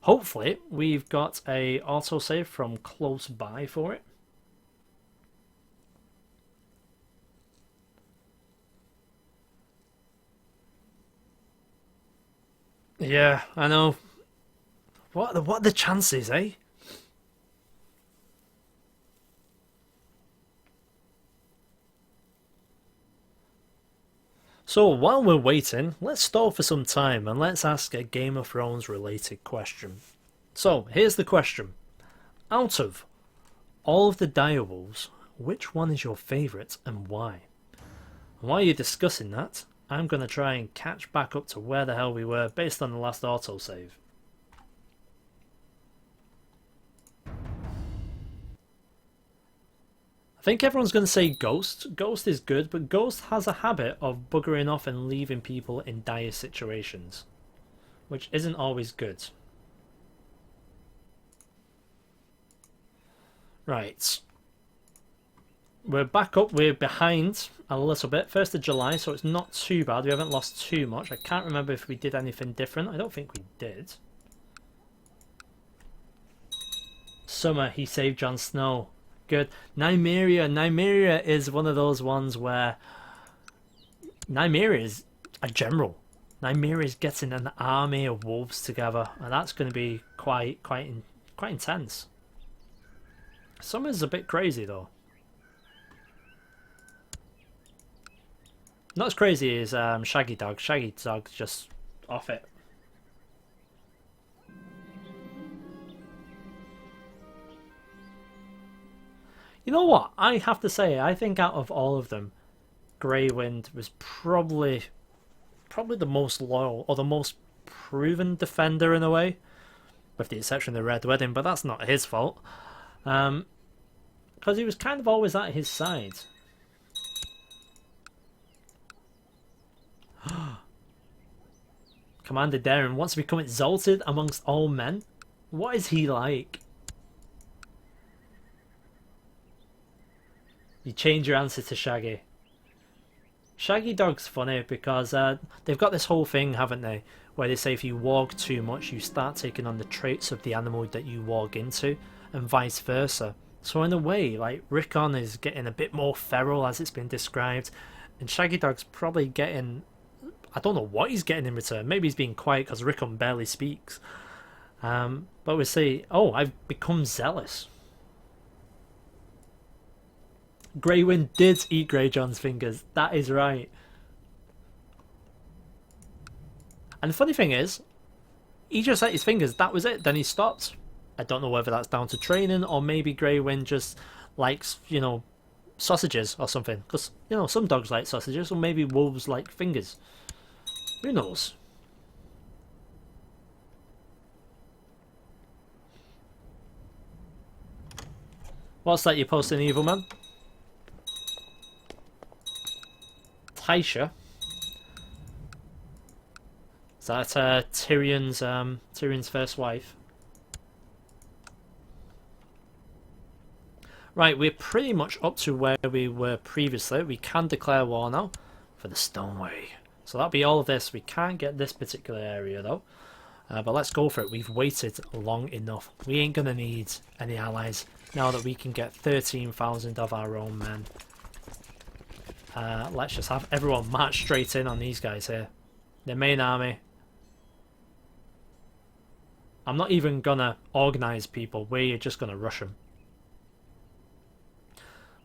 Hopefully, we've got a autosave from close by for it. Yeah, I know. What are the chances, eh? So while we're waiting, let's stall for some time and let's ask a Game of Thrones related question. So here's the question. Out of all of the direwolves, which one is your favourite and why? And while you're discussing that, I'm going to try and catch back up to where the hell we were based on the last autosave. I think everyone's going to say Ghost. Ghost is good, but Ghost has a habit of buggering off and leaving people in dire situations, which isn't always good. Right. We're back up. We're behind a little bit. 1st of July, so it's not too bad. We haven't lost too much. I can't remember if we did anything different. I don't think we did. Summer, he saved Jon Snow. Good. Nymeria is one of those ones where Nymeria is a general. Nymeria is getting an army of wolves together, and that's going to be quite intense. Summer's a bit crazy though. Not as crazy as Shaggy Dog. Shaggy Dog's just off it. You know what? I have to say, I think out of all of them, Grey Wind was probably the most loyal or the most proven defender in a way, with the exception of the Red Wedding. But that's not his fault, because he was kind of always at his side. Commander Darren wants to become exalted amongst all men. What is he like? You change your answer to Shaggy. Shaggy Dog's funny because they've got this whole thing, haven't they, where they say if you warg too much, you start taking on the traits of the animal that you warg into, and vice versa. So in a way, like, Rickon is getting a bit more feral as it's been described, and Shaggy Dog's probably getting... I don't know what he's getting in return. Maybe he's being quiet because Rickon barely speaks. But we say, oh, I've become zealous. Grey Wind did eat Greyjohn's fingers. That is right. And the funny thing is, he just ate his fingers. That was it. Then he stopped. I don't know whether that's down to training or maybe Grey Wind just likes, you know, sausages or something. Because, you know, some dogs like sausages, or maybe wolves like fingers. Who knows? What's that you're posting, Evil Man? Tysha. Is that Tyrion's first wife? Right, we're pretty much up to where we were previously. We can declare war now for the Stoneway. So that'll be all of this. We can't get this particular area though. But let's go for it. We've waited long enough. We ain't going to need any allies now that we can get 13,000 of our own men. Let's just have everyone march straight in on these guys here. Their main army. I'm not even going to organise people. We're just going to rush them.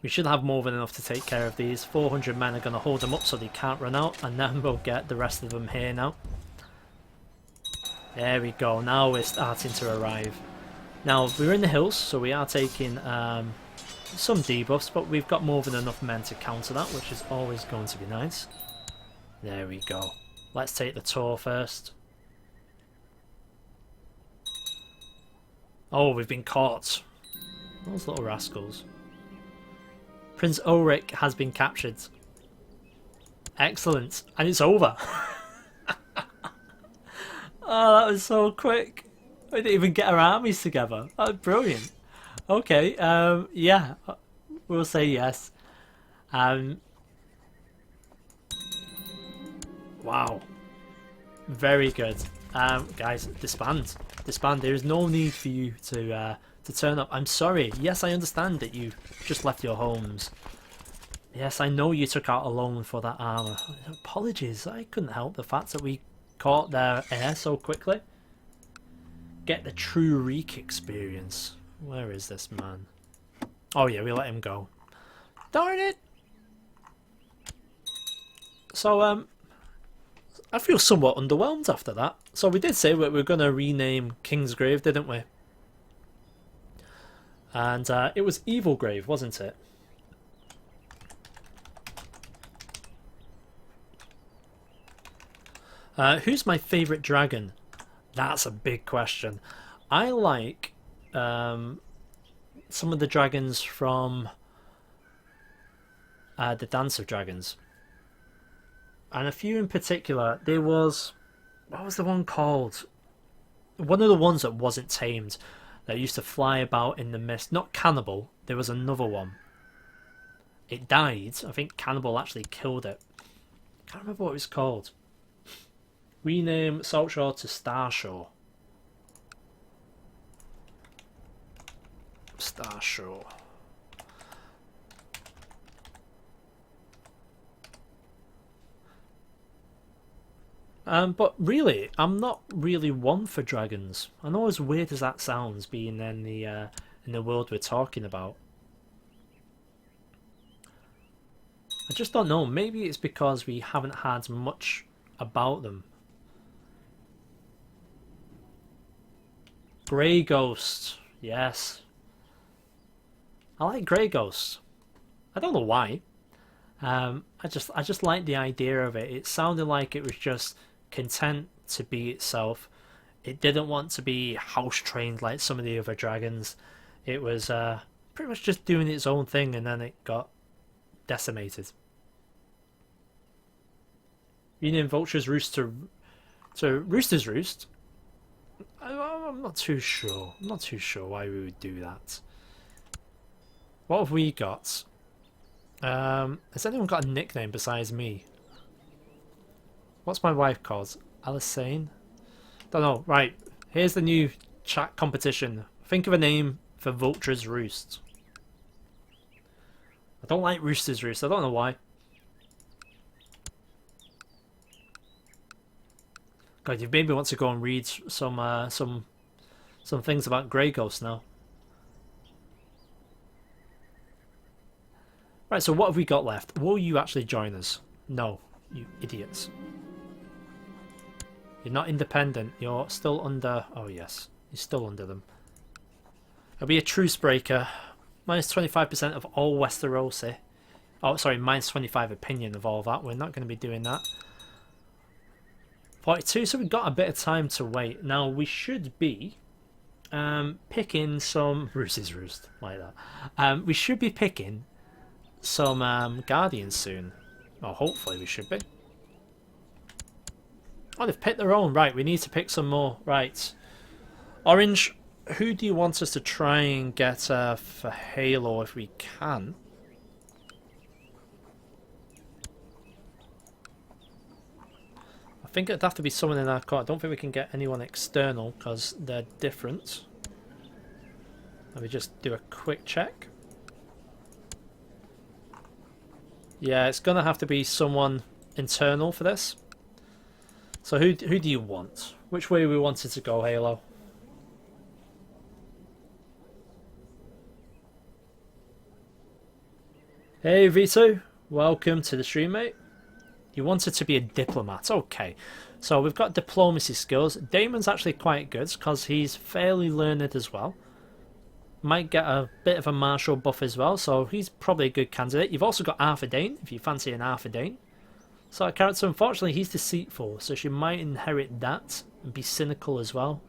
We should have more than enough to take care of these. 400 men are going to hold them up so they can't run out. And then we'll get the rest of them here now. There we go. Now we're starting to arrive. Now, we're in the hills, so we are taking some debuffs, but we've got more than enough men to counter that, which is always going to be nice. There we go. Let's take the tour first. Oh, we've been caught. Those little rascals. Prince Ulrich has been captured. Excellent. And it's over. Oh, that was so quick. We didn't even get our armies together. That was brilliant. Okay, yeah. We'll say yes. Wow. Very good. Guys, disband. Disband. There is no need for you to turn up. I'm sorry. Yes, I understand that you just left your homes. Yes, I know you took out a loan for that armour. Apologies, I couldn't help the fact that we caught their heir so quickly. Get the true Reek experience. Where is this man? Oh yeah, we let him go. Darn it! So, I feel somewhat underwhelmed after that. So we did say we were going to rename Kingsgrave, didn't we? And it was Evilgrave, wasn't it? Who's my favourite dragon? That's a big question. I like some of the dragons from the Dance of Dragons. And a few in particular. There was... What was the one called? One of the ones that wasn't tamed. That used to fly about in the mist. Not Cannibal. There was another one. It died. I think Cannibal actually killed it. Can't remember what it was called. Rename Saltshore to Starshore. Starshore. But really, I'm not really one for dragons. I know as weird as that sounds, being in the world we're talking about. I just don't know. Maybe it's because we haven't had much about them. Grey Ghost, yes. I like Grey Ghost. I don't know why. I just like the idea of it. It sounded like it was just content to be itself. It didn't want to be house trained like some of the other dragons. It was pretty much just doing its own thing, and then it got decimated. Rename Vulture's Roost to Rooster's Roost. I'm not too sure. I'm not too sure why we would do that. What have we got? Has anyone got a nickname besides me? What's my wife called? Alicane? Don't know. Right. Here's the new chat competition. Think of a name for Vulture's Roost. I don't like Rooster's Roost. I don't know why. God, you maybe want to go and read some things about Grey Ghost now. Right, so what have we got left? Will you actually join us? No, you idiots. You're not independent. You're still under... Oh, yes. You're still under them. It'll be a truce breaker. Minus 25% of all Westerosi. Oh, sorry, minus 25 opinion of all that. We're not going to be doing that. 42, so we've got a bit of time to wait. Now, we should be picking some... Rooster's Roost, like that. We should be picking some Guardians soon. Or hopefully we should be. Oh, they've picked their own. Right, we need to pick some more. Right. Orange, who do you want us to try and get for Halo if we can? I think it'd have to be someone in our court. I don't think we can get anyone external because they're different. Let me just do a quick check. Yeah, it's going to have to be someone internal for this. So who do you want? Which way we wanted to go, Halo? Hey Vito, welcome to the stream, mate. You wanted to be a diplomat, okay. So we've got diplomacy skills. Damon's actually quite good because he's fairly learned as well. Might get a bit of a martial buff as well, so he's probably a good candidate. You've also got Arthur Dane, if you fancy an Arthur Dane. So our character, unfortunately, he's deceitful, so she might inherit that and be cynical as well.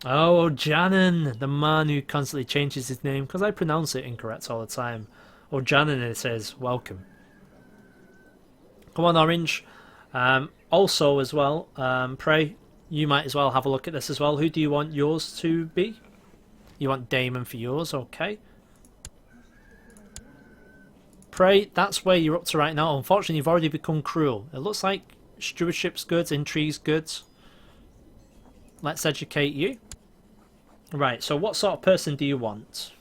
Oh, Janan, the man who constantly changes his name, because I pronounce it incorrect all the time. Oh, Janan, it says, welcome. Come on, Orange. Also, as well, Prey, you might as well have a look at this as well. Who do you want yours to be? You want Damon for yours, okay. Prey, that's where you're up to right now. Unfortunately, you've already become cruel. It looks like stewardship's good, intrigue's good. Let's educate you. Right, so what sort of person do you want?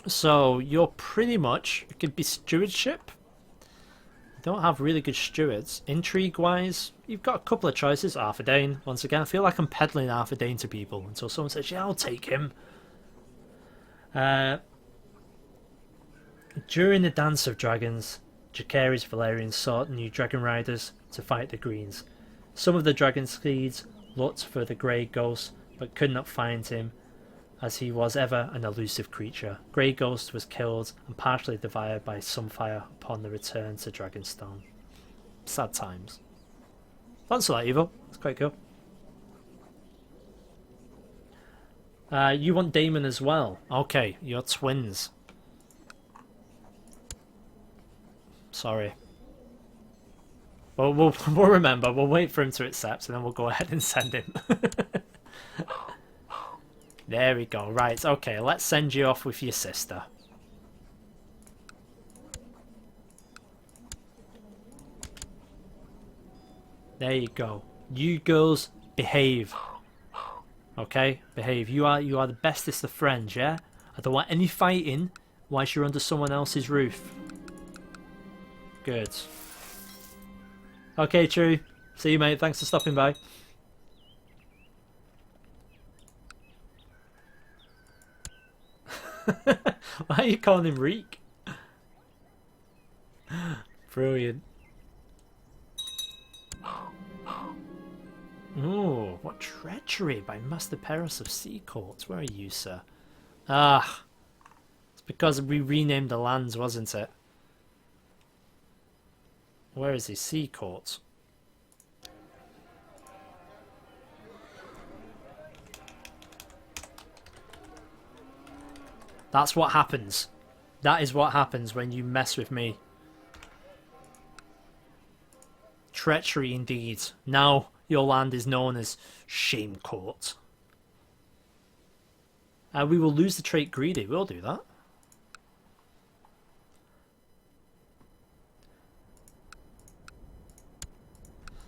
So, you're pretty much... It could be stewardship. Don't have really good stewards. Intrigue-wise, you've got a couple of choices. Arthur Dane, once again. I feel like I'm peddling Arthur Dane to people until someone says, yeah, I'll take him. During the Dance of Dragons, Jacaerys Valyrian sought new dragon riders to fight the Greens. Some of the dragon steeds looked for the Grey Ghost, but could not find him, as he was ever an elusive creature. Grey Ghost was killed and partially devoured by Sunfire upon the return to Dragonstone. Sad times. Thanks for that, Evil. That's quite cool. You want Daemon as well. Okay, you're twins. Sorry. Well, we'll remember. We'll wait for him to accept, and then we'll go ahead and send him. There we go. Right, okay, let's send you off with your sister. There you go. You girls, behave. Okay? Behave. You are the bestest of friends, yeah? I don't want any fighting whilst you're under someone else's roof. Good. Okay, True. See you, mate. Thanks for stopping by. Why are you calling him Reek? Brilliant. Ooh, what treachery by Master Perros of Seacourt. Where are you, sir? Ah, it's because we renamed the lands, wasn't it? Where is he? Seacourt. That's what happens. That is what happens when you mess with me. Treachery indeed. Now your land is known as Shamecourt. We will lose the trait Greedy. We'll do that.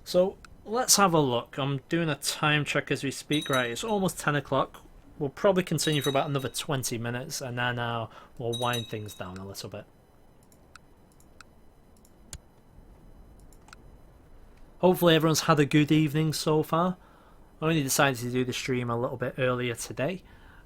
So let's have a look. I'm doing a time check as we speak. Right, it's almost 10 o'clock. We'll probably continue for about another 20 minutes and then we'll wind things down a little bit. Hopefully everyone's had a good evening so far. I only decided to do the stream a little bit earlier today.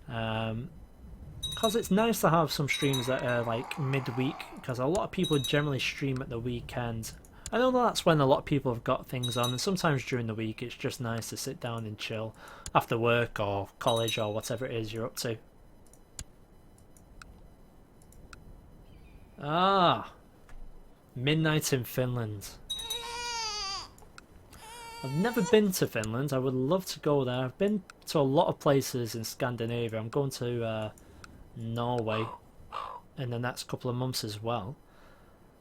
Because it's nice to have some streams that are like midweek, because a lot of people generally stream at the weekend. I know that's when a lot of people have got things on, and sometimes during the week it's just nice to sit down and chill after work or college or whatever it is you're up to. Ah, midnight in Finland. I've never been to Finland. I would love to go there. I've been to a lot of places in Scandinavia. I'm going to Norway in the next couple of months as well.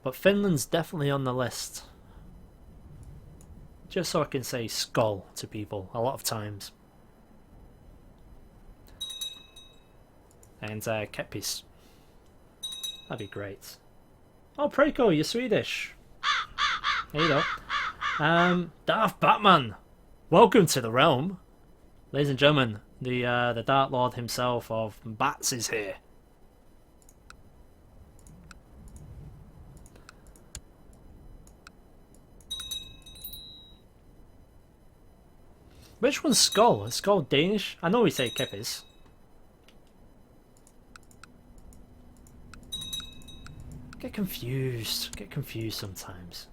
But Finland's definitely on the list. Just so I can say skull to people a lot of times. And Keppis. That'd be great. Oh, Preco, you're Swedish. There you go. Darth Batman, welcome to the realm. Ladies and gentlemen, the Dark Lord himself of Bats is here. Which one's Skull? Is Skull Danish? I know we say Keppis. Get confused sometimes.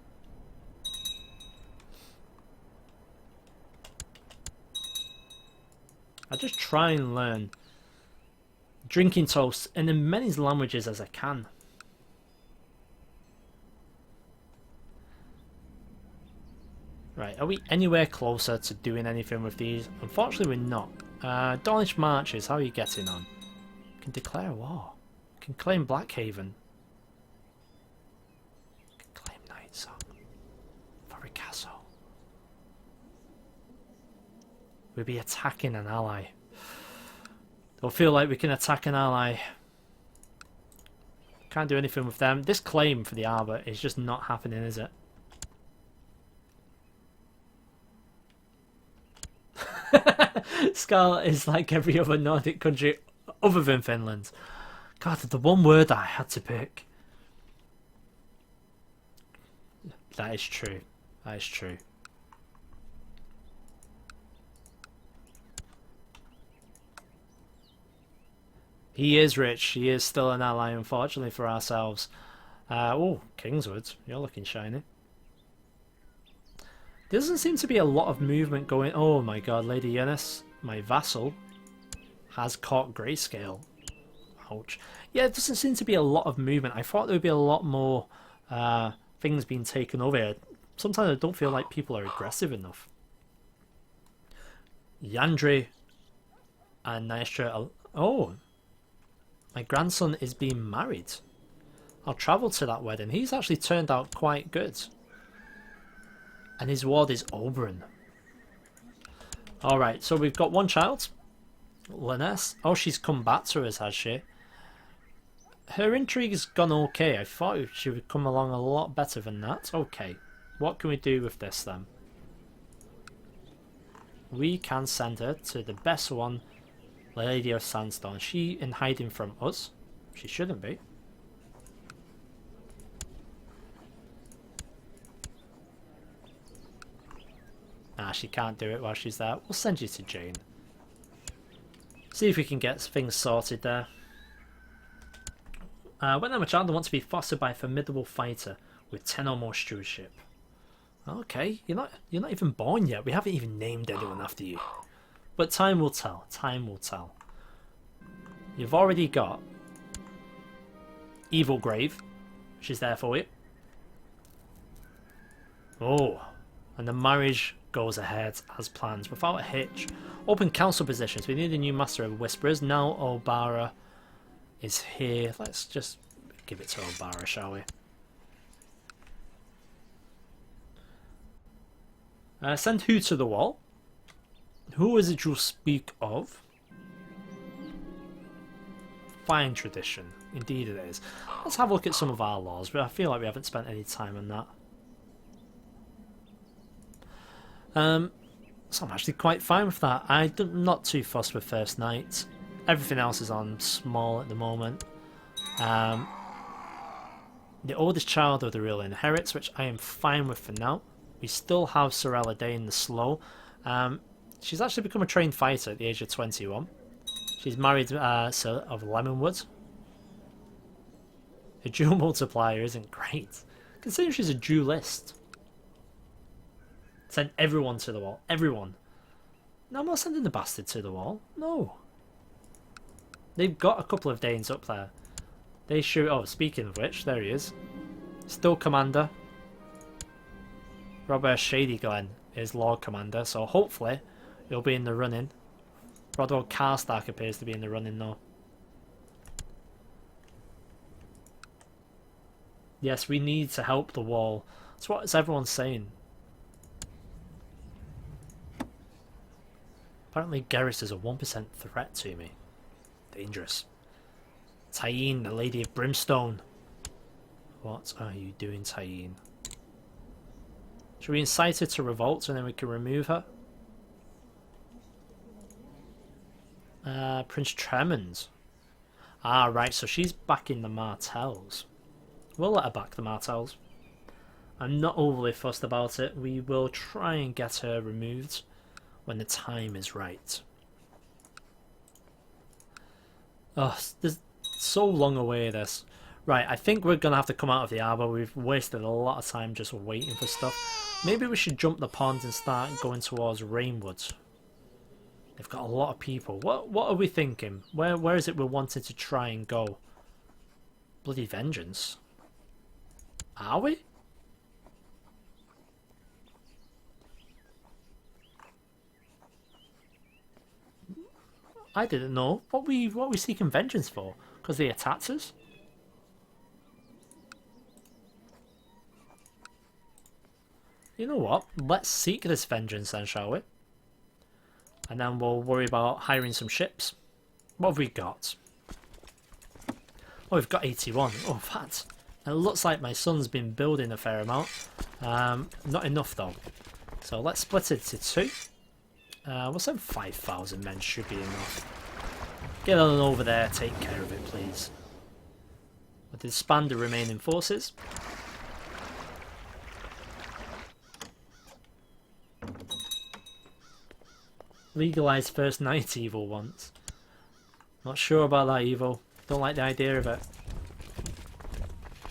I just try and learn drinking toast in as many languages as I can. Right, are we anywhere closer to doing anything with these? Unfortunately, we're not. Dawnish Marches, how are you getting on? Can declare war. Can claim Blackhaven. Can claim Nightsong. For a castle. We'll be attacking an ally. They'll feel like we can attack an ally. Can't do anything with them. This claim for the harbour is just not happening, is it? Skal is like every other Nordic country other than Finland. God, the one word I had to pick. That is true. That is true. He is rich. He is still an ally, unfortunately, for ourselves. Oh, Kingswood. You're looking shiny. There doesn't seem to be a lot of movement going... Oh my god, Lady Yenne's, my vassal, has caught Grayscale. Ouch. Yeah, it doesn't seem to be a lot of movement. I thought there would be a lot more things being taken over here. Sometimes I don't feel like people are aggressive enough. Yandri and Nystra... Oh, my grandson is being married. I'll travel to that wedding. He's actually turned out quite good. And his ward is Oberyn. Alright, so we've got one child. Linnes. Oh, she's come back to us, has she? Her intrigue's gone okay. I thought she would come along a lot better than that. Okay. What can we do with this then? We can send her to the best one, Lady of Sandstone. Is she in hiding from us? She shouldn't be. Nah, she can't do it while she's there. We'll send you to Jane. See if we can get things sorted there. When I'm a child, I want to be fostered by a formidable fighter with 10 or more stewardship. Okay, you're not even born yet. We haven't even named anyone after you. But time will tell. Time will tell. You've already got Evil Grave. She's there for you. Oh, and the marriage goes ahead as planned without a hitch. Open council positions. We need a new master of whisperers. Now Obara is here. Let's just give it to Obara, shall we? Send who to the wall? Who is it you speak of? Fine tradition. Indeed it is. Let's have a look at some of our laws, but I feel like we haven't spent any time on that. So I'm actually quite fine with that. I'm not too fussed with First Night. Everything else is on small at the moment. The oldest child of the real inherits, which I am fine with for now. We still have Sorella Dane the Slow. She's actually become a trained fighter at the age of 21. She's married Sir of Lemonwood. Her dual multiplier isn't great, considering she's a duelist. Send everyone to the wall. Everyone. No, I'm not sending the bastard to the wall. No. They've got a couple of Danes up there. They shoot... Oh, speaking of which, there he is. Still Commander. Robert Shady Glen is Lord Commander, so hopefully he'll be in the running. Rodwell Karstark appears to be in the running though. Yes, we need to help the wall. That's what everyone's saying. Apparently Garrus is a 1% threat to me. Dangerous. Tyene, the Lady of Brimstone. What are you doing, Tyene? Should we incite her to revolt and then we can remove her? Prince Tremens. Ah, right, so she's backing the Martells. We'll let her back the Martells. I'm not overly fussed about it. We will try and get her removed when the time is right. Oh, there's so long away this. Right, I think we're going to have to come out of the harbour. We've wasted a lot of time just waiting for stuff. Maybe we should jump the pond and start going towards Rainwood. They've got a lot of people. What are we thinking? Where is it we're wanting to try and go? Bloody vengeance. Are we? I didn't know. What are we seeking vengeance for? Because they attacked us? You know what? Let's seek this vengeance then, shall we? And then we'll worry about hiring some ships. What have we got? Oh, we've got 81. Oh, that. It looks like my son's been building a fair amount. Not enough though. So let's split it to 2. We'll send 5,000 men should be enough. Get on over there, take care of it please. We'll disband the remaining forces. Legalize first night evil once. Not sure about that evil. Don't like the idea of it.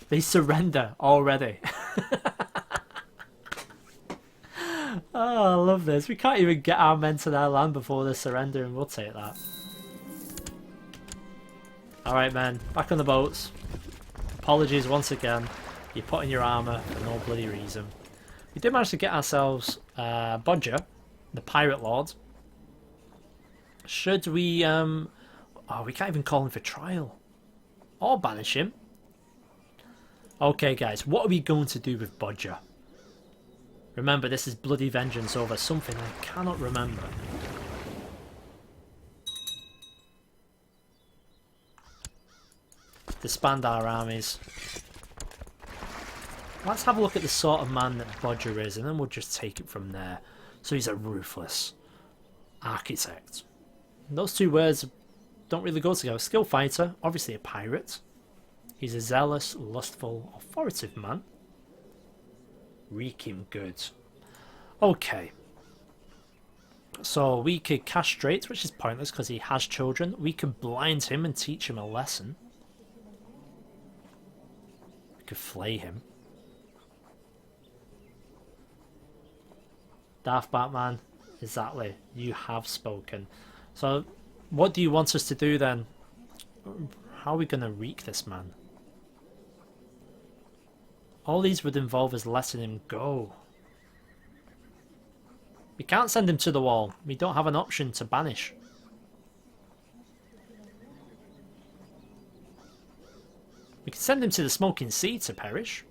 They surrender already. Oh, I love this. We can't even get our men to their land before they surrender, and we'll take that. Alright men, back on the boats. Apologies once again. You're putting your armour for no bloody reason. We did manage to get ourselves Bodger, the pirate lord. Should we oh, we can't even call him for trial. Or banish him. Okay guys, what are we going to do with Bodger? Remember, this is bloody vengeance over something I cannot remember. Disband our armies. Let's have a look at the sort of man that Bodger is, and then we'll just take it from there. So he's a ruthless architect. And those two words don't really go together. Skilled fighter, obviously a pirate. He's a zealous, lustful, authoritative man. Reeking good. Okay. So we could castrate, which is pointless because he has children. We could blind him and teach him a lesson. We could flay him. Daft Batman, exactly. You have spoken. So, what do you want us to do then? How are we going to wreak this man? All these would involve us letting him go. We can't send him to the wall. We don't have an option to banish. We can send him to the smoking sea to perish.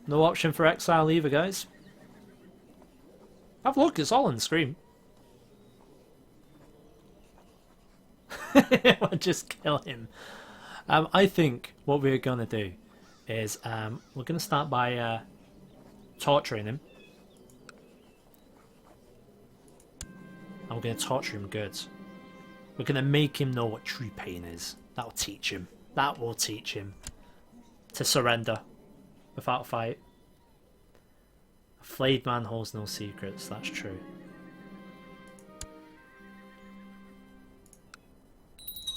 No option for exile either, guys. Have a look, it's all on the screen. We'll just kill him. I think what we're going to do is we're going to start by torturing him. And we're going to torture him good. We're going to make him know what true pain is. That will teach him. That will teach him to surrender without a fight. A flayed man holds no secrets, that's true.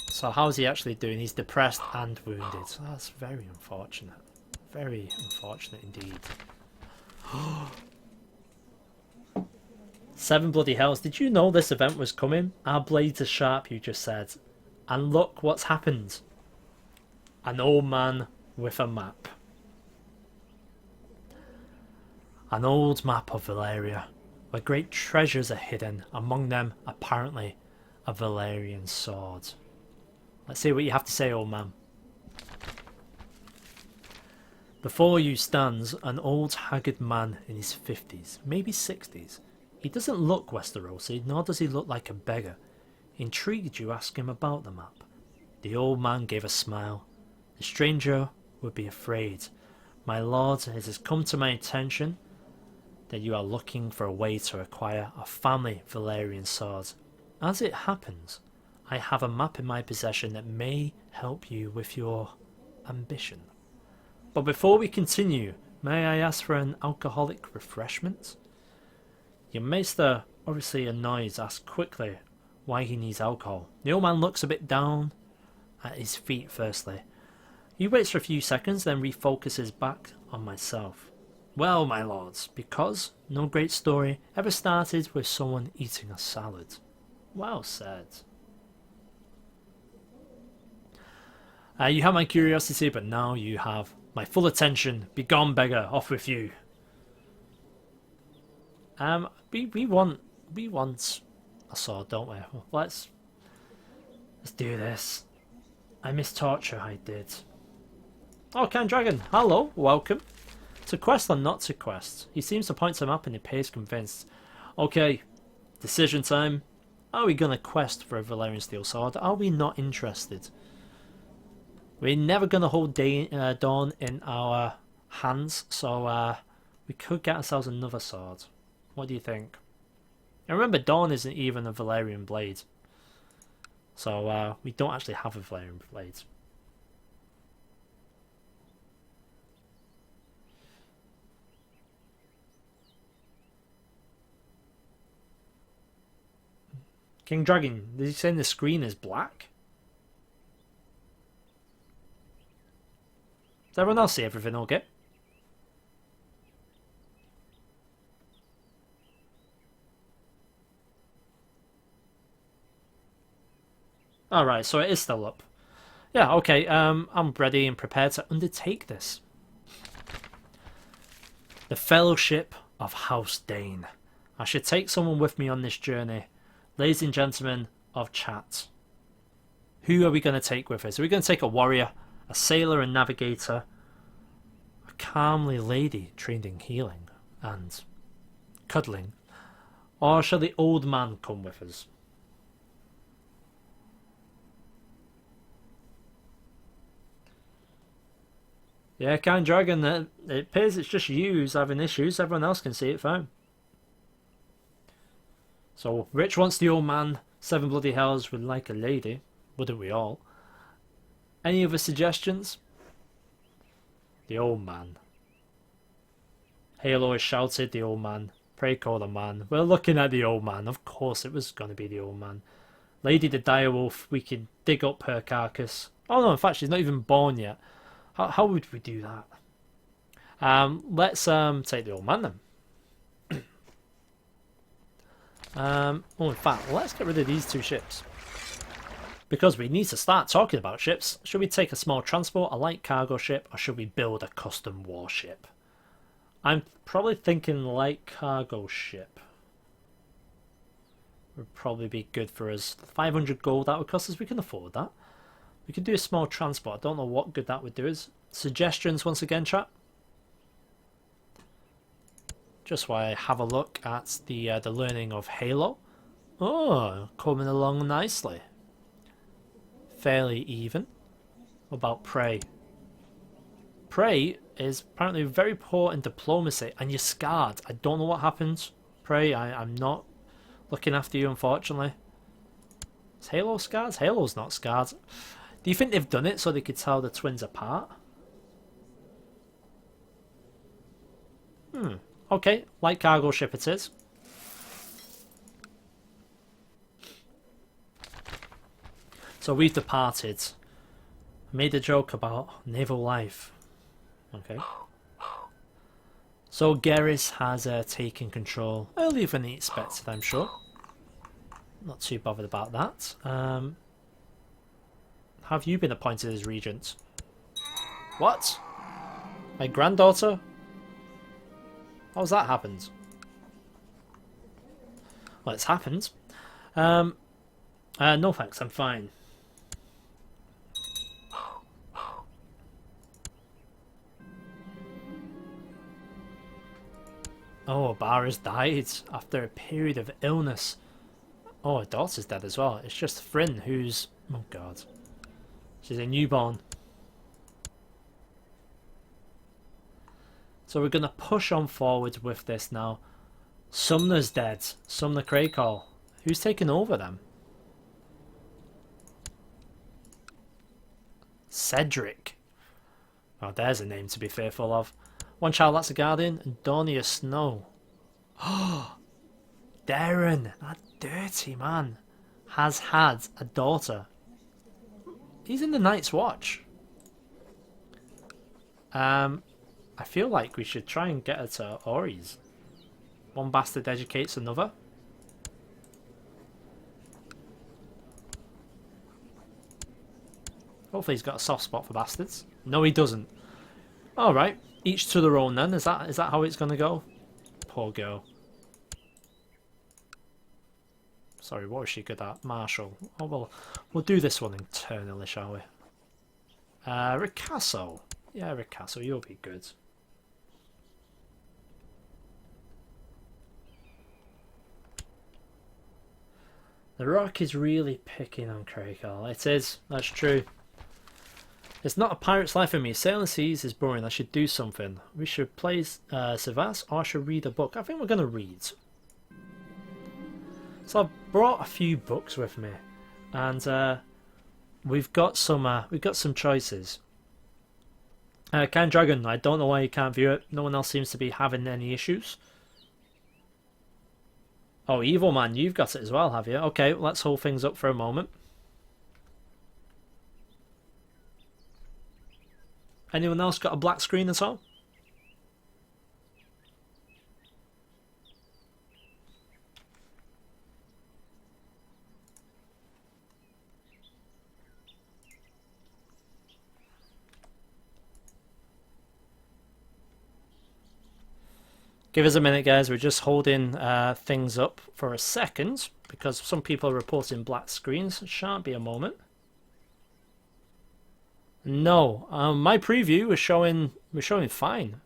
So how's he actually doing? He's depressed and wounded. So that's very unfortunate. Very unfortunate indeed. 7 bloody hells. Did you know this event was coming? Our blades are sharp, you just said. And look what's happened. An old man with a map. An old map of Valyria, where great treasures are hidden, among them apparently a Valyrian sword. Let's see what you have to say, old man. Before you stands an old haggard man in his 50s, maybe 60s. He doesn't look Westerosi, nor does he look like a beggar. Intrigued, you ask him about the map. The old man gave a smile. The stranger would be afraid. My lord, it has come to my attention that you are looking for a way to acquire a family Valyrian sword. As it happens, I have a map in my possession that may help you with your ambition. But before we continue, may I ask for an alcoholic refreshment? Your maester, obviously annoyed, asks quickly why he needs alcohol. The old man looks a bit down at his feet firstly. He waits for a few seconds, then refocuses back on myself. Well, my lords, because no great story ever started with someone eating a salad. Well said. You have my curiosity, but now you have my full attention. Begone, beggar, off with you. We want a sword, don't we? Let's do this. I miss torture, I did. Oh, Kind Dragon, hello, welcome. To quest or not to quest? He seems to point to a map and he appears convinced. Okay, decision time. Are we going to quest for a Valyrian steel sword? Are we not interested? We're never going to hold Dawn in our hands, so we could get ourselves another sword. What do you think? And remember, Dawn isn't even a Valyrian blade. So we don't actually have a Valyrian blade. King Dragon, did you say the screen is black? Does everyone else see everything okay? Alright, so it is still up. Yeah, okay, I'm ready and prepared to undertake this. The Fellowship of House Dane. I should take someone with me on this journey. Ladies and gentlemen of chat. Who are we going to take with us? Are we going to take a warrior, a sailor and navigator, a calmly lady trained in healing and cuddling, or shall the old man come with us? Yeah, Kind Dragon, it appears it's just you who's having issues. Everyone else can see it fine. So, Rich wants the old man. Seven Bloody Hells would like a lady. Wouldn't we all? Any other suggestions? The old man. Halo has shouted the old man. Pray call the man. We're looking at the old man. Of course it was going to be the old man. Lady the Direwolf, we could dig up her carcass. Oh no, in fact she's not even born yet. How would we do that? Let's take the old man then. In fact, let's get rid of these two ships. Because we need to start talking about ships. Should we take a small transport, a light cargo ship, or should we build a custom warship? I'm probably thinking light cargo ship. Would probably be good for us. 500 gold that would cost us, we can afford that. We could do a small transport. I don't know what good that would do us. Suggestions once again, chat? Just while I have a look at the learning of Halo. Oh, coming along nicely. Fairly even. What about Prey? Prey is apparently very poor in diplomacy, and you're scarred. I don't know what happened. Prey, I'm not looking after you, unfortunately. Is Halo scarred? Halo's not scarred. Do you think they've done it so they could tell the twins apart? Okay, light cargo ship it is. So we've departed. Made a joke about naval life. Okay. So Garrus has taken control earlier than he expected, I'm sure. Not too bothered about that. Have you been appointed as regent? What? My granddaughter? How's that happened? Well, it's happened. No thanks, I'm fine. Oh, Barra's died after a period of illness. Oh, her daughter's dead as well. It's just Fryn who's... Oh god. She's a newborn. So we're going to push on forward with this now. Sumner's dead. Sumner Craycall. Who's taken over them? Cedric. Oh, there's a name to be fearful of. One child, that's a guardian. And Dornier Snow. Oh, Darren, that dirty man, has had a daughter. He's in the Night's Watch. I feel like we should try and get her to Ori's. One bastard educates another. Hopefully he's got a soft spot for bastards. No, he doesn't. Alright, each to their own then. Is that how it's going to go? Poor girl. Sorry, what was she good at? Marshall. Oh, well, we'll do this one internally, shall we? Ricasso. Yeah, Ricasso, you'll be good. The Rock is really picking on Craigal. It is, that's true. It's not a pirate's life for me. Sailing seas is boring. I should do something. We should play Savas or I should read a book. I think we're going to read. So I've brought a few books with me. And we've got some choices. Kind Dragon, I don't know why you can't view it. No one else seems to be having any issues. Oh, Evil Man, you've got it as well, have you? Okay, let's hold things up for a moment. Anyone else got a black screen at all? Give us a minute, guys. We're just holding things up for a second because some people are reporting black screens. It shan't be a moment. No, my preview was showing fine.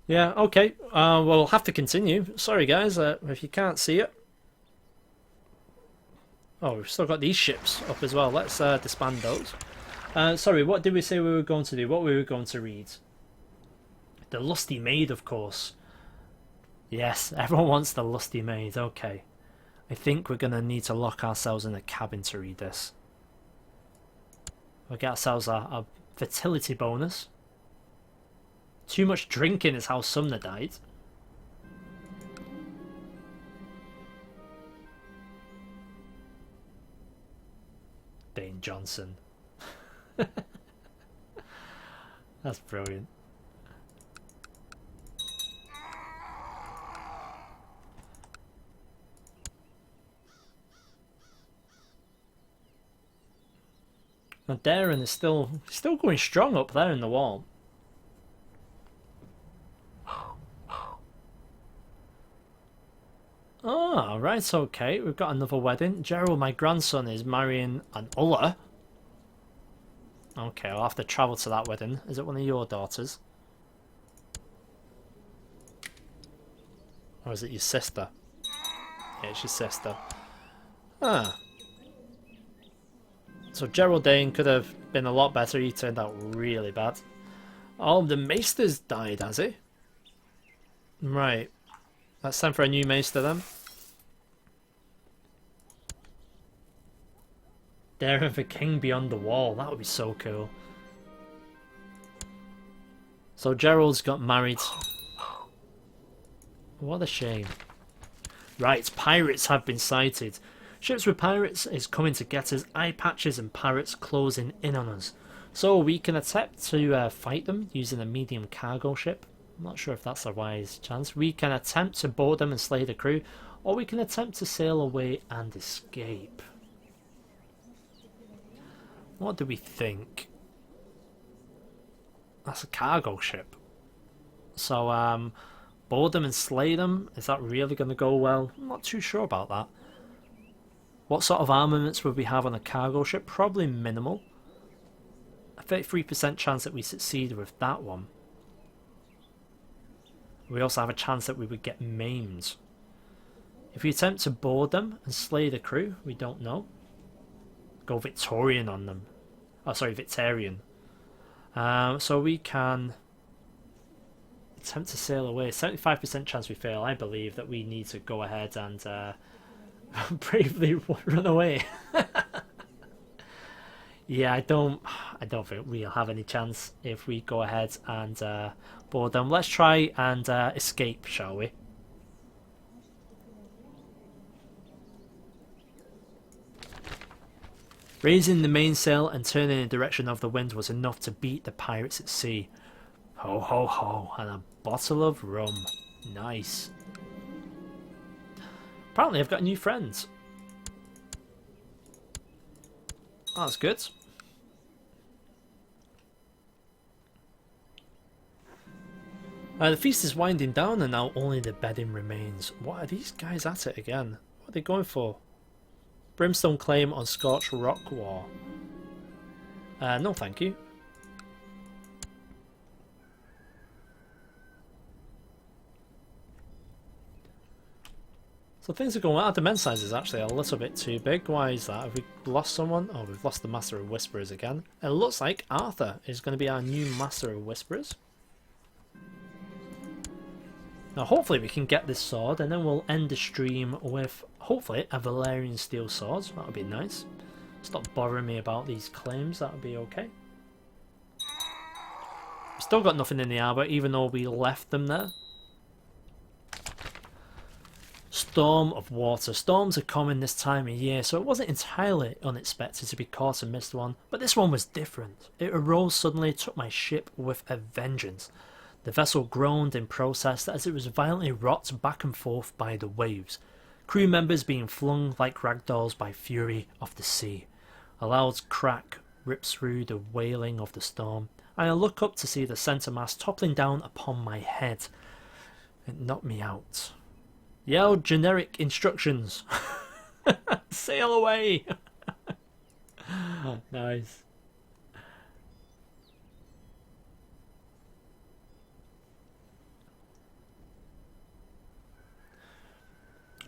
Yeah, okay. We'll have to continue. Sorry, guys, if you can't see it. Oh, we've still got these ships up as well. Let's disband those. Sorry, what did we say we were going to do? What we were going to read? The Lusty Maid, of course. Yes, everyone wants the Lusty Maid. Okay. I think we're going to need to lock ourselves in a cabin to read this. We'll get ourselves a fertility bonus. Too much drinking is how Sumner died. Dane Johnson. That's brilliant. Now Darren is still going strong up there in the wall. Ah, right, okay. We've got another wedding. Gerald, my grandson, is marrying an Ulla. Okay, I'll have to travel to that wedding. Is it one of your daughters? Or is it your sister? Yeah, it's your sister. Ah. So Geraldine could have been a lot better. He turned out really bad. Oh, the Maester's died, has he? Right. That's time for a new Maester then. Darren the King beyond the wall. That would be so cool. So Gerald's got married. What a shame. Right, pirates have been sighted. Ships with pirates is coming to get us. Eye patches and pirates closing in on us. So we can attempt to fight them using a medium cargo ship. I'm not sure if that's a wise chance. We can attempt to board them and slay the crew, or we can attempt to sail away and escape. What do we think? That's a cargo ship. So, board them and slay them? Is that really going to go well? I'm not too sure about that. What sort of armaments would we have on a cargo ship? Probably minimal. A 33% chance that we succeed with that one. We also have a chance that we would get maimed. If we attempt to board them and slay the crew, we don't know. Go Victorian on them. Oh, sorry, Victorian. So we can attempt to sail away. 75% chance we fail. I believe that we need to go ahead and bravely run away. Yeah, I don't think we'll have any chance if we go ahead and board them. Let's try and escape, shall we? Raising the mainsail and turning in the direction of the wind was enough to beat the pirates at sea. Ho ho ho, and a bottle of rum. Nice. Apparently I've got new friends. That's good. The feast is winding down and now only the bedding remains. What are these guys at it again? What are they going for? Brimstone claim on Scorch Rock War. No thank you. So things are going well. Our demand size is actually a little bit too big. Why is that? Have we lost someone? Oh, we've lost the Master of Whisperers again. It looks like Arthur is going to be our new Master of Whisperers. Now hopefully we can get this sword and then we'll end the stream with hopefully a Valyrian steel sword. That would be nice. Stop bothering me about these claims, that would be okay. We've still got nothing in the arbor even though we left them there. Storm of water. Storms are common this time of year, so it wasn't entirely unexpected to be caught and missed one, but this one was different. It arose suddenly, took my ship with a vengeance. The vessel groaned in protest as it was violently rocked back and forth by the waves, crew members being flung like ragdolls by fury of the sea. A loud crack rips through the wailing of the storm, and I look up to see the centre mast toppling down upon my head. It knocked me out. Yell generic instructions. Sail away. Nice.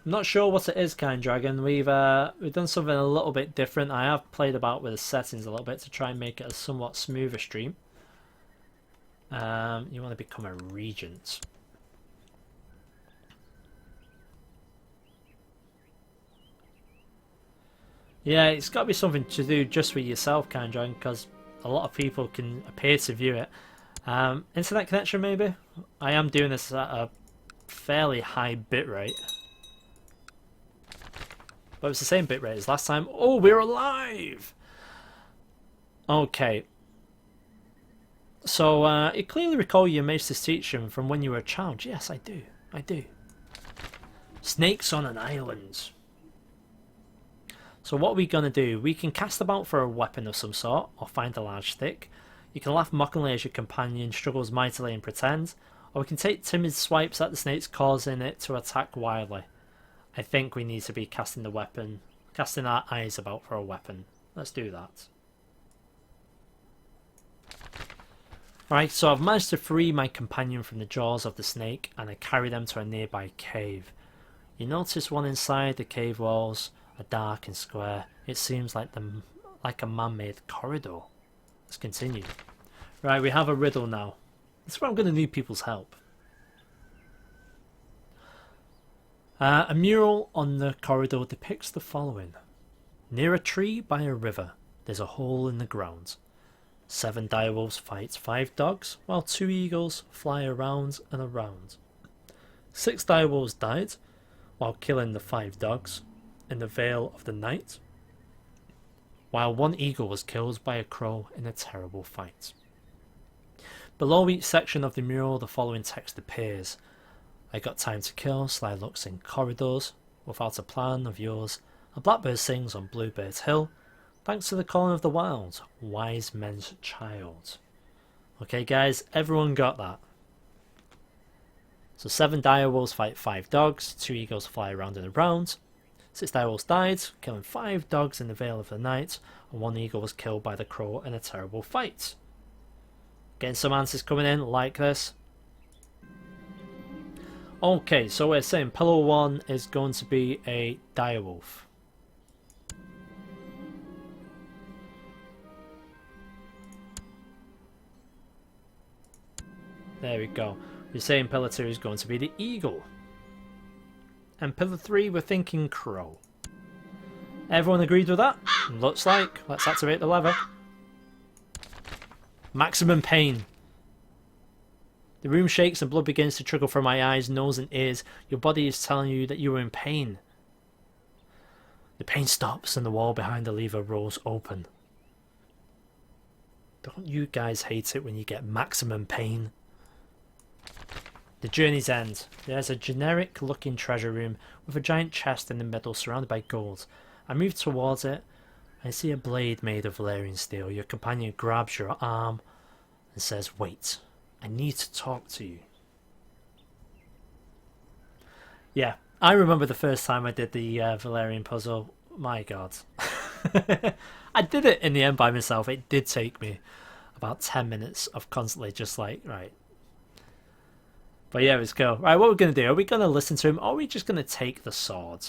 I'm not sure what it is, Kind Dragon. We've done something a little bit different. I have played about with the settings a little bit to try and make it a somewhat smoother stream. You want to become a regent. Yeah, it's got to be something to do just with yourself, Kind Dragon, because a lot of people can appear to view it. Internet connection, maybe? I am doing this at a fairly high bitrate. But it's the same bitrate as last time. Oh, we're alive! Okay. So, you clearly recall your master's teaching from when you were a child. Yes, I do. I do. Snakes on an island. So what are we going to do? We can cast about for a weapon of some sort, or find a large stick. You can laugh mockingly as your companion struggles mightily and pretend, or we can take timid swipes at the snakes, causing it to attack wildly. I think we need to be casting the weapon, casting our eyes about for a weapon. Let's do that. Right, so I've managed to free my companion from the jaws of the snake, and I carry them to a nearby cave. You notice one inside the cave walls are dark and square. It seems like a man-made corridor. Let's continue. Right, we have a riddle now. This is where I'm going to need people's help. A mural on the corridor depicts the following. Near a tree by a river, there's a hole in the ground. 7 direwolves fight 5 dogs, while 2 eagles fly around and around. 6 direwolves died, while killing the 5 dogs, in the Vale of the Night, while 1 eagle was killed by a crow in a terrible fight. Below each section of the mural, the following text appears. I got time to kill, sly looks in corridors, without a plan of yours, a blackbird sings on Bluebird's Hill, thanks to the calling of the wild, wise men's child. Okay guys, everyone got that? So 7 direwolves fight 5 dogs, 2 eagles fly around and around, 6 direwolves died, killing 5 dogs in the Vale of the Night, and 1 eagle was killed by the crow in a terrible fight. Getting some answers coming in like this. Okay, so we're saying pillar 1 is going to be a direwolf. There we go. We're saying pillar 2 is going to be the eagle. And pillar 3 we're thinking crow. Everyone agreed with that? Looks like. Let's activate the lever. Maximum pain. The room shakes and blood begins to trickle from my eyes, nose and ears. Your body is telling you that you are in pain. The pain stops and the wall behind the lever rolls open. Don't you guys hate it when you get maximum pain? The journey's end. There's a generic looking treasure room with a giant chest in the middle surrounded by gold. I move towards it. I see a blade made of Valyrian steel. Your companion grabs your arm and says, "Wait. I need to talk to you." Yeah, I remember the first time I did the Valyrian puzzle. My god. I did it in the end by myself. It did take me about 10 minutes of constantly just like, right. But yeah, it was cool. Right, what we're going to do, are we going to listen to him, or are we just going to take the sword?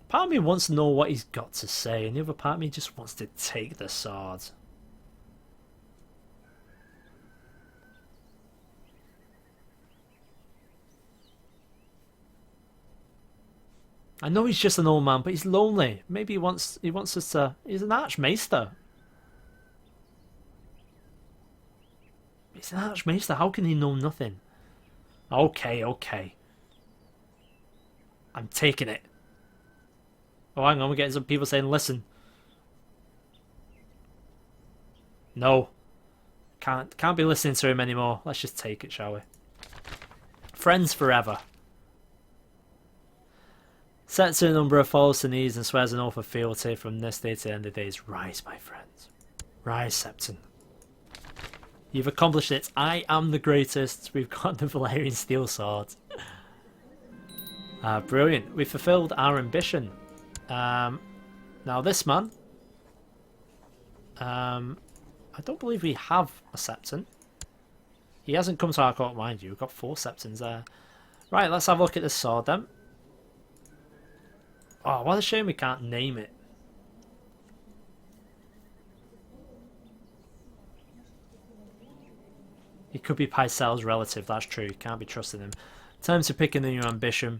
Part of me wants to know what he's got to say, and the other part of me just wants to take the sword. I know he's just an old man, but he's lonely. Maybe he wants us to... He's an archmaester. He's an archmaester. How can he know nothing? Okay, okay. I'm taking it. Oh, hang on. We're getting some people saying, listen. No. Can't be listening to him anymore. Let's just take it, shall we? Friends forever. Set to a number of falls to knees and swears an oath of fealty from this day to the end of days. Rise, my friends. Rise, Septon. You've accomplished it. I am the greatest. We've got the Valyrian steel sword. Brilliant. We fulfilled our ambition. Now this man. I don't believe we have a Septon. He hasn't come to our court, mind you. We've got 4 Septons there. Right, let's have a look at this sword then. Oh, what a shame we can't name it. He could be Pycelle's relative, that's true. Can't be trusting him. Time to pick a new ambition.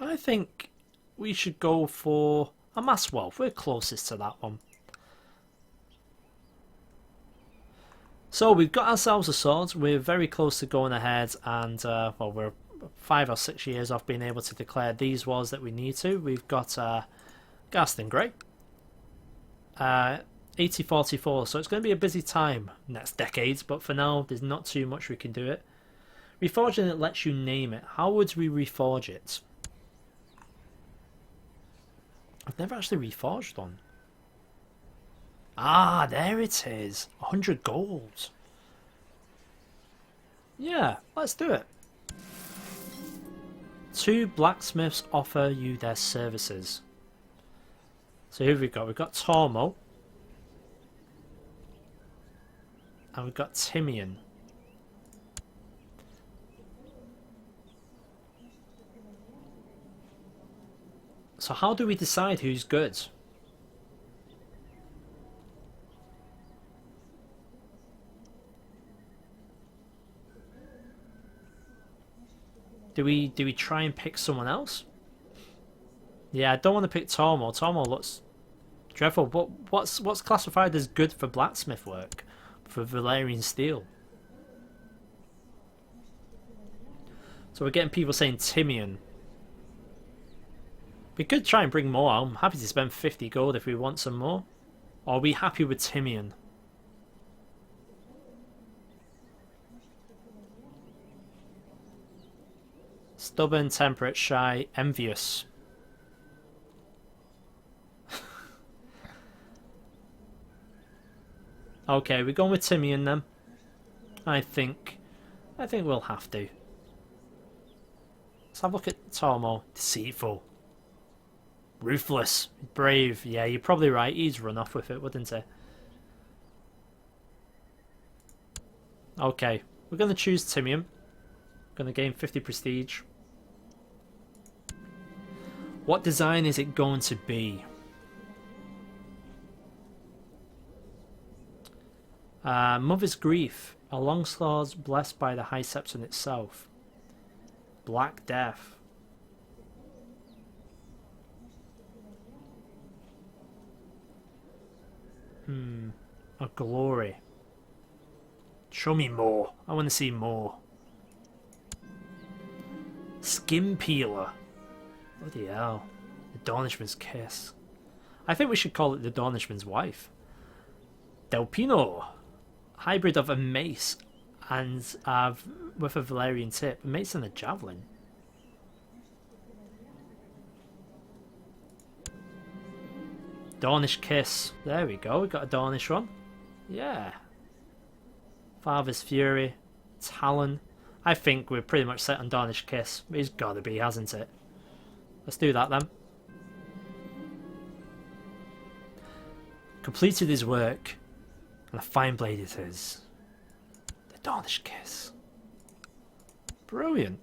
I think we should go for a mass wealth. We're closest to that one. So we've got ourselves a sword. We're very close to going ahead and, well, we're 5 or 6 years off being able to declare these wars that we need to. We've got Garston Grey. 8044, so it's going to be a busy time next decades, but for now there's not too much we can do it. Reforging it lets you name it. How would we reforge it? I've never actually reforged one. Ah, there it is. 100 gold. Yeah, let's do it. 2 blacksmiths offer you their services. So who have we got? We've got Tormo. And we've got Timian. So how do we decide who's good? Do we try and pick someone else? Yeah, I don't want to pick Tormo. Tormo looks dreadful. But what's classified as good for blacksmith work? For Valyrian steel. So we're getting people saying Timian. We could try and bring more. I'm happy to spend 50 gold if we want some more. Or are we happy with Timian? Stubborn, temperate, shy, envious. Okay, we're going with Timian then. I think we'll have to. Let's have a look at Tormo. Deceitful. Ruthless. Brave. Yeah, you're probably right. He'd run off with it, wouldn't he? Okay, we're going to choose Timian. Going to gain 50 prestige. What design is it going to be? Mother's Grief. A longsword blessed by the High Septon itself. Black Death. A glory. Show me more. I want to see more. Skin Peeler. Bloody hell. The Dornishman's Kiss. I think we should call it the Dornishman's Wife. Delpino. Hybrid of a mace and with a Valyrian tip. A mace and a javelin. Dornish Kiss. There we go. We got a Dornish one. Yeah. Father's Fury. Talon. I think we're pretty much set on Dornish Kiss. It's got to be, hasn't it? Let's do that then. completed his work, and a fine blade it is. The Dornish Kiss. Brilliant.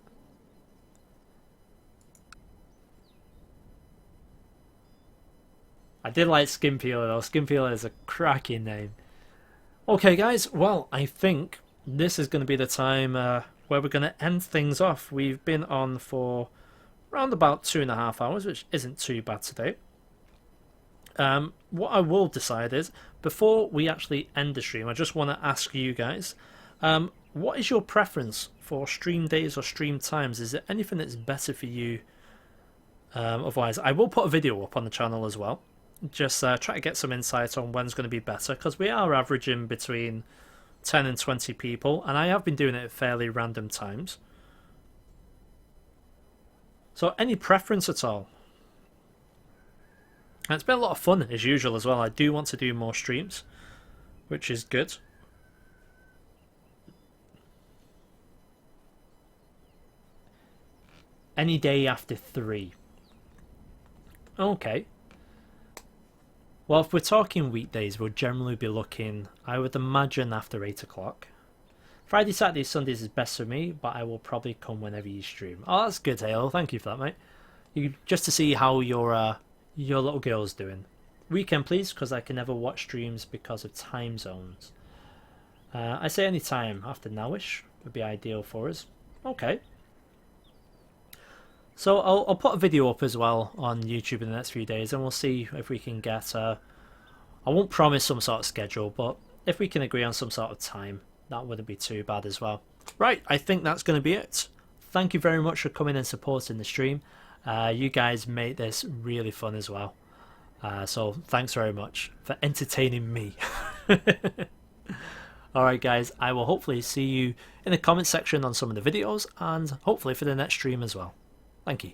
I did like Skin Peeler though. Skin Peeler is a cracking name. Okay guys, well I think this is going to be the time where we're going to end things off. We've been on for around about 2.5 hours, which isn't too bad today. What I will decide is, before we actually end the stream, I just want to ask you guys, what is your preference for stream days or stream times? Is there anything that's better for you? Otherwise, I will put a video up on the channel as well. Just try to get some insight on when's going to be better, because we are averaging between 10 and 20 people, and I have been doing it at fairly random times. So any preference at all? And it's been a lot of fun as usual as well. I do want to do more streams, which is good. Any day after 3. Okay. Well, if we're talking weekdays, we'll generally be looking, I would imagine, after 8 o'clock. Friday, Saturday, Sundays is best for me, but I will probably come whenever you stream. Oh, that's good, Halo. Thank you for that, mate. Just to see how your little girl's doing. Weekend, please, because I can never watch streams because of time zones. I say any time after nowish would be ideal for us. Okay. So I'll put a video up as well on YouTube in the next few days, and we'll see if we can get I won't promise some sort of schedule, but if we can agree on some sort of time, that wouldn't be too bad as well. Right, I think that's going to be it. Thank you very much for coming and supporting the stream. You guys made this really fun as well. So thanks very much for entertaining me. Alright guys, I will hopefully see you in the comment section on some of the videos, and hopefully for the next stream as well. Thank you.